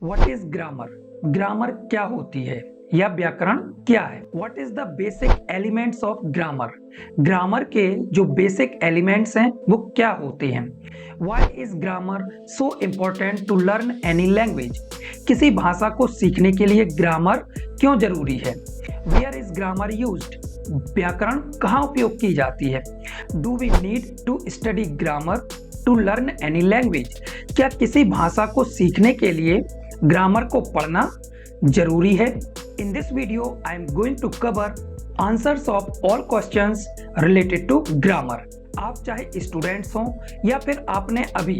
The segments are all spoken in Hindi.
What is grammar? ग्रामर क्या होती है या व्याकरण क्या है? What is the basic elements of grammar? Grammar के जो बेसिक एलिमेंट्स हैं वो क्या होते हैं? Why is grammar so important to learn any language? किसी भाषा को सीखने के लिए ग्रामर क्यों जरूरी है? Where is grammar used? व्याकरण कहाँ उपयोग की जाती है? Do we need to study grammar to learn any language? क्या किसी भाषा को सीखने के लिए ग्रामर को पढ़ना जरूरी है? In this video I am going to cover answers of all questions related to grammar. आप चाहे स्टूडेंट्स हों या फिर आपने अभी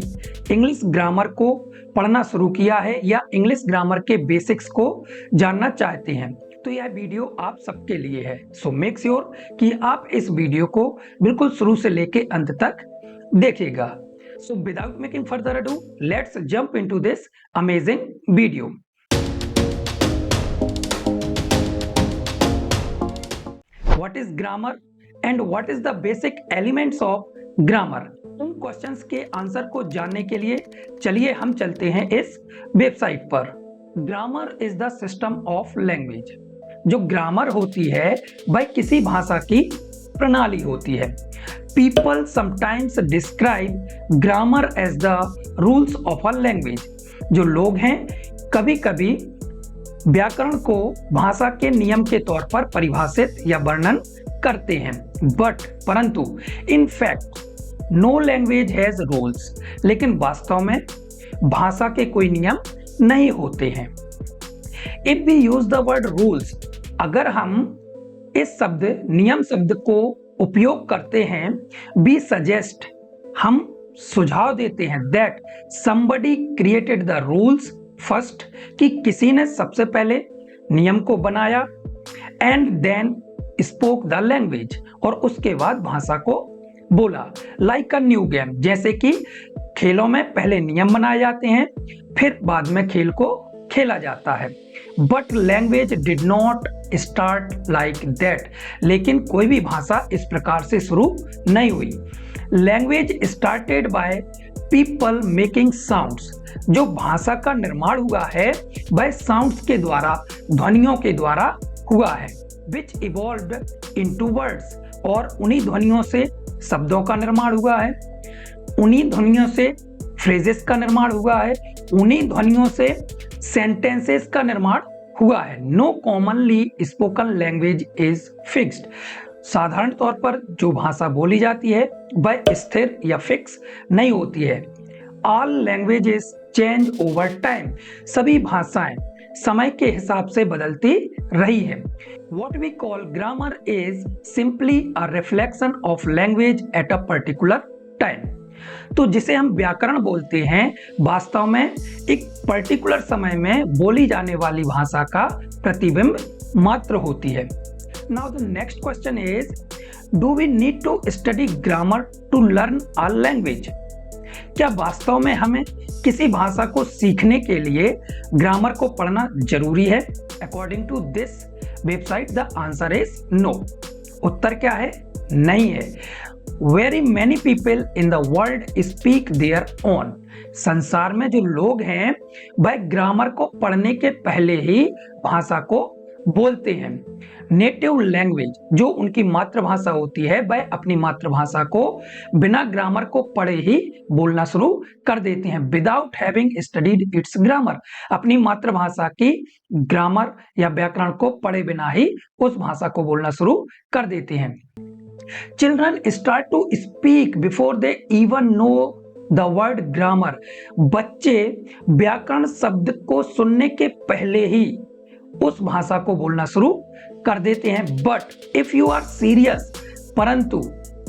इंग्लिश ग्रामर को पढ़ना शुरू किया है या इंग्लिश ग्रामर के बेसिक्स को जानना चाहते हैं, तो यह वीडियो आप सबके लिए है। सो मेक श्योर कि आप इस वीडियो को बिल्कुल शुरू से लेके अंत तक देखिएगा। So without making further ado, let's jump into this amazing video. What is grammar and what is the basic elements of grammar? उन क्वेश्चंस के आंसर को जानने के लिए चलिए हम चलते हैं इस वेबसाइट पर। Grammar is the system of language. जो ग्रामर होती है वह किसी भाषा की प्रणाली होती है। People sometimes describe grammar as the rules of a language. जो लोग हैं कभी कभी व्याकरण को भाषा के नियम के तौर पर परिभाषित या वर्णन करते हैं। परंतु in fact no language has rules. लेकिन वास्तव में भाषा के कोई नियम नहीं होते हैं। If we use the word rules, अगर हम इस शब्द नियम शब्द को उपयोग करते हैं, we suggest, हम सुझाव देते हैं that somebody created the rules first, कि किसी ने सबसे पहले नियम को बनाया and then spoke the language, और उसके बाद भाषा को बोला। like a new game, जैसे कि खेलों में पहले नियम बनाए जाते हैं फिर बाद में खेल को खेला जाता है। But language did not start like that, लेकिन कोई भी भाषा इस प्रकार से शुरू नहीं हुई। Language started by people making sounds. जो भाषा का निर्माण हुआ है वह साउंड्स के द्वारा, ध्वनियों के द्वारा हुआ है। विच इवॉल्व्ड इनटू वर्ड्स, और उन्हीं ध्वनियों से शब्दों का निर्माण हुआ है, उन्हीं ध्वनियों से फ्रेजेस का निर्माण हुआ है, उन्हीं ध्वनियों से सेंटेंसेस का निर्माण हुआ है। No commonly spoken language is fixed. साधारण तौर पर जो भाषा बोली जाती है वह स्थिर या फिक्स नहीं होती है। All languages change over time. सभी भाषाएं समय के हिसाब से बदलती रही है। What we call grammar is simply a reflection of language at a particular time. तो जिसे हम व्याकरण बोलते हैं वास्तव में एक पर्टिकुलर समय में बोली जाने वाली भाषा का प्रतिबिंब मात्र होती है। Now the next question is, do we need to study grammar to learn a language? क्या वास्तव में हमें किसी भाषा को सीखने के लिए ग्रामर को पढ़ना जरूरी है? According to this website the answer is no. उत्तर क्या है? नहीं है। Very many people in the world speak their own. संसार में जो लोग हैं वह ग्रामर को पढ़ने के पहले ही भाषा को बोलते हैं। नेटिव लैंग्वेज, जो उनकी मातृभाषा होती है, वह अपनी मातृभाषा को बिना ग्रामर को पढ़े ही बोलना शुरू कर देते हैं। Without having studied it's grammar, अपनी मातृभाषा की ग्रामर या व्याकरण को पढ़े बिना ही उस भाषा को बोलना शुरू कर देते हैं। Children start to speak before they even know the word grammar. बच्चे व्याकरण शब्द को सुनने के पहले ही उस भाषा को बोलना शुरू कर देते हैं। But if you are serious, परंतु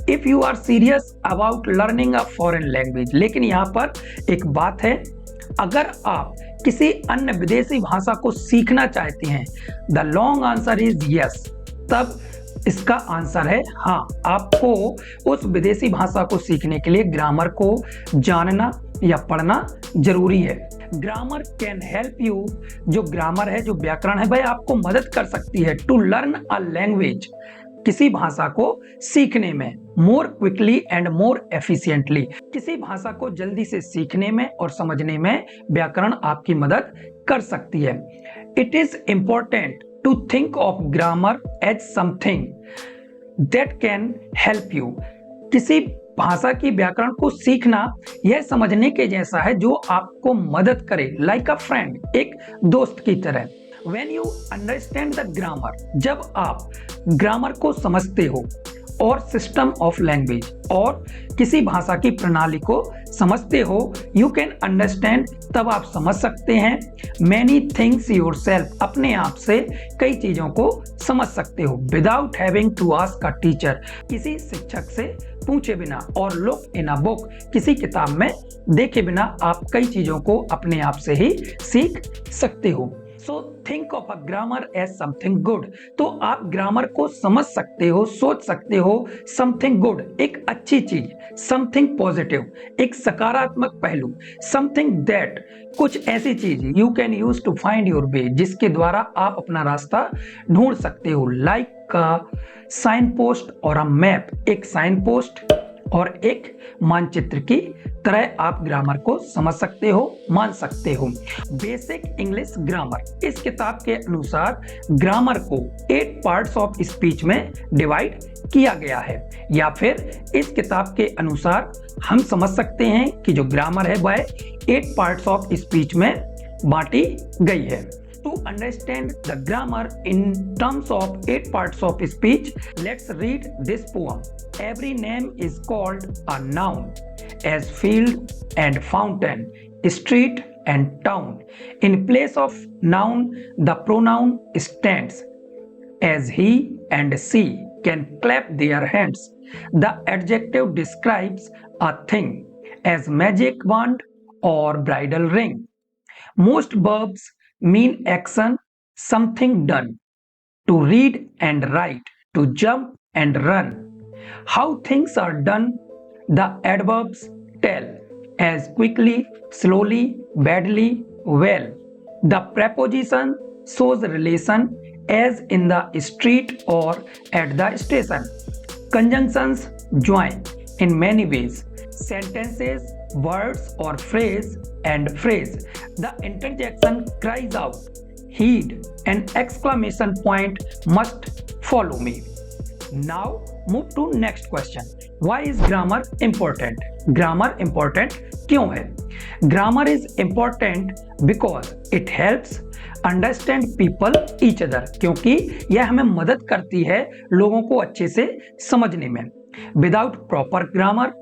if you are serious about learning a foreign language, लेकिन यहाँ पर एक बात है, अगर आप किसी अन्य विदेशी भाषा को सीखना चाहते हैं, the long answer is yes, तब इसका आंसर है हाँ। आपको उस विदेशी भाषा को सीखने के लिए ग्रामर को जानना या पढ़ना जरूरी है। ग्रामर कैन हेल्प यू, जो ग्रामर है, जो व्याकरण है, वह आपको मदद कर सकती है टू लर्न अ लैंग्वेज, किसी भाषा को सीखने में, more quickly and more efficiently. किसी भाषा को जल्दी से सीखने में और समझने में व्याकरण आपकी मदद कर सकती है। It is important to think of grammar as something that can help you. किसी भाषा की व्याकरण को सीखना यह समझने के जैसा है जो आपको मदद करे, लाइक अ फ्रेंड, एक दोस्त की तरह। When you understand the grammar, जब आप ग्रामर को समझते हो और सिस्टम ऑफ लैंग्वेज और किसी भाषा की प्रणाली को समझते हो, यू कैन अंडरस्टैंड, तब आप समझ सकते हैं मैनी थिंग्स योरसेल्फ, अपने आप से कई चीजों को समझ सकते हो। Without having to ask a teacher, किसी शिक्षक से पूछे बिना, और लुक इन अ बुक, किसी किताब में देखे बिना आप कई चीजों को अपने आप से ही सीख सकते हो। So think of a grammar as something good. तो आप ग्रामर को समझ सकते हो, सोच सकते हो समथिंग गुड, एक अच्छी चीज, समथिंग पॉजिटिव, एक सकारात्मक पहलू, समथिंग दैट, कुछ ऐसी चीज you can use to find your way, जिसके द्वारा आप अपना रास्ता ढूंढ सकते हो, लाइक अ साइन पोस्ट और अ मैप, एक साइन पोस्ट और एक मानचित्र की तरह आप ग्रामर को समझ सकते हो, मान सकते हो। बेसिक इंग्लिश ग्रामर, इस किताब के अनुसार ग्रामर को 8 पार्ट्स ऑफ स्पीच में डिवाइड किया गया है, या फिर इस किताब के अनुसार हम समझ सकते हैं कि जो ग्रामर है वह 8 पार्ट्स ऑफ स्पीच में बांटी गई है। To understand the grammar in terms of 8 parts of speech, let's read this poem. Every name is called a noun, as field and fountain, street and town. In place of noun, the pronoun stands, as he and she can clap their hands. The adjective describes a thing, as magic wand or bridal ring. Most verbs mean action, something done, to read and write, to jump and run. How things are done, the adverbs tell, as quickly, slowly, badly, well. The preposition shows relation, as in the street or at the station. Conjunctions join in many ways. Sentences, words or phrase and phrase. The interjection cries out, heed, an exclamation point must follow me. Now move to next question. Why is grammar important? Grammar important क्यों है? Grammar is important because it helps understand people each other, क्योंकि यह हमें मदद करती है लोगों को अच्छे से समझने में। Without proper grammar,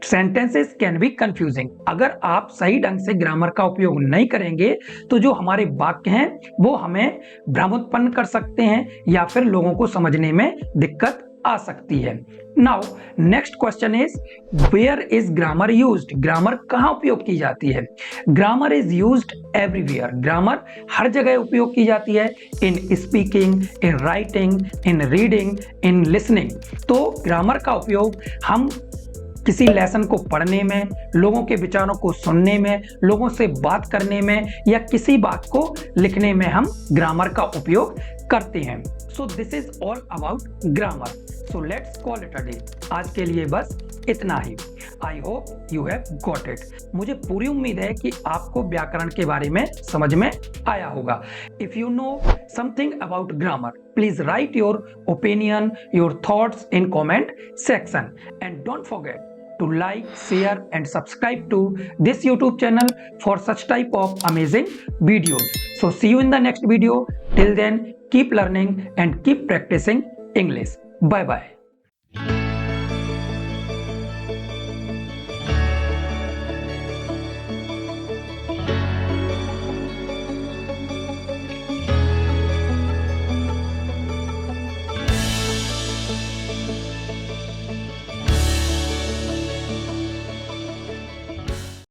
sentences can be confusing. अगर आप सही ढंग से ग्रामर का उपयोग नहीं करेंगे तो जो हमारे वाक्य हैं वो हमें भ्रम उत्पन्न कर सकते हैं या फिर लोगों को समझने में दिक्कत आ सकती है। Now next question is, where is grammar used? Grammar कहाँ उपयोग की जाती है? Grammar is used everywhere. Grammar हर जगह उपयोग की जाती है, in speaking, in writing, in reading, in listening. तो ग्रामर का उपयोग हम किसी लेसन को पढ़ने में, लोगों के विचारों को सुनने में, लोगों से बात करने में या किसी बात को लिखने में हम ग्रामर का उपयोग करते हैं। So this is all about grammar. So let's call it a day. आज के लिए बस इतना ही। I hope you have got it. मुझे पूरी उम्मीद है कि आपको व्याकरण के बारे में समझ में आया होगा। If you know something about grammar, please right your opinion, your thoughts in comment section, and don't forget to like, share and subscribe to this YouTube channel for such type of amazing videos. So see you in the next video. Till then, keep learning and keep practicing English. Bye bye.